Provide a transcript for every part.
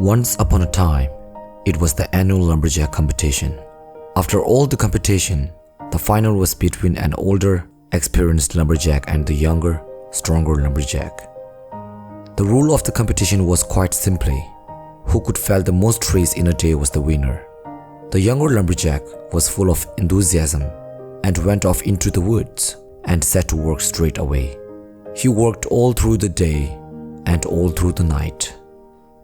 Once upon a time, it was the annual lumberjack competition. After all the competition, the final was between an older, experienced lumberjack and the younger, stronger lumberjack. The rule of the competition was quite simply, who could fell the most trees in a day was the winner. The younger lumberjack was full of enthusiasm and went off into the woods and set to work straight away. He worked all through the day and all through the night.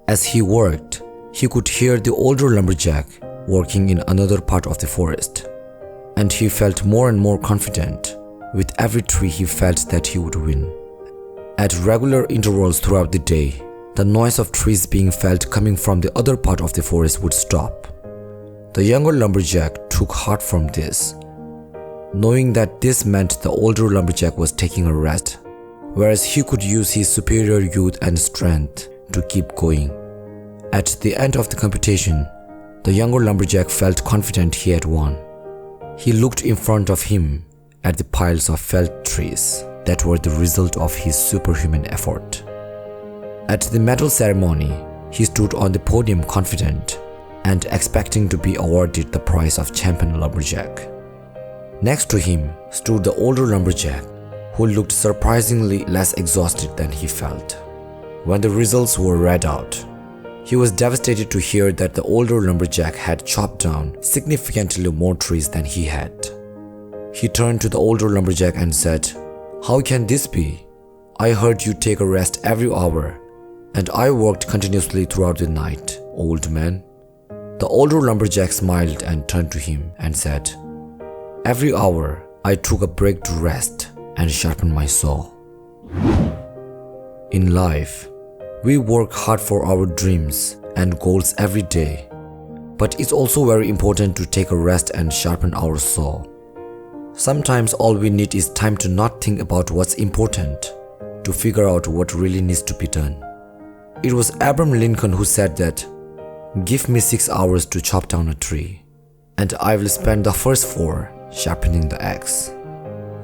As he worked, he could hear the older lumberjack working in another part of the forest, and he felt more and more confident. With every tree he felt that he would win. At regular intervals throughout the day, the noise of trees being felled coming from the other part of the forest would stop. The younger lumberjack took heart from this, knowing that this meant the older lumberjack was taking a rest, whereas he could use his superior youth and strength to keep going. At the end of the competition, the younger lumberjack felt confident he had won. He looked in front of him at the piles of felled trees that were the result of his superhuman effort. At the medal ceremony, he stood on the podium confident and expecting to be awarded the prize of champion lumberjack. Next to him stood the older lumberjack, who looked surprisingly less exhausted than he felt. When the results were read out, he was devastated to hear that the older lumberjack had chopped down significantly more trees than he had. He turned to the older lumberjack and said, "How can this be? I heard you take a rest every hour, and I worked continuously throughout the night, old man." The older lumberjack smiled and turned to him and said, "Every hour I took a break to rest and sharpen my saw." In life, we work hard for our dreams and goals every day, but it's also very important to take a rest and sharpen our saw. Sometimes all we need is time to not think about what's important, to figure out what really needs to be done. It was Abraham Lincoln who said that, "Give me 6 hours to chop down a tree, and I will spend the first 4 sharpening the axe."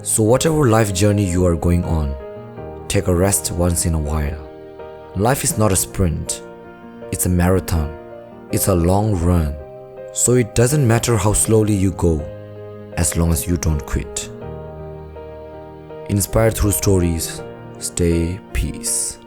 So whatever life journey you are going on, take a rest once in a while. Life is not a sprint, it's a marathon. It's a long run, so it doesn't matter how slowly you go, as long as you don't quit. Inspired through stories, stay peace.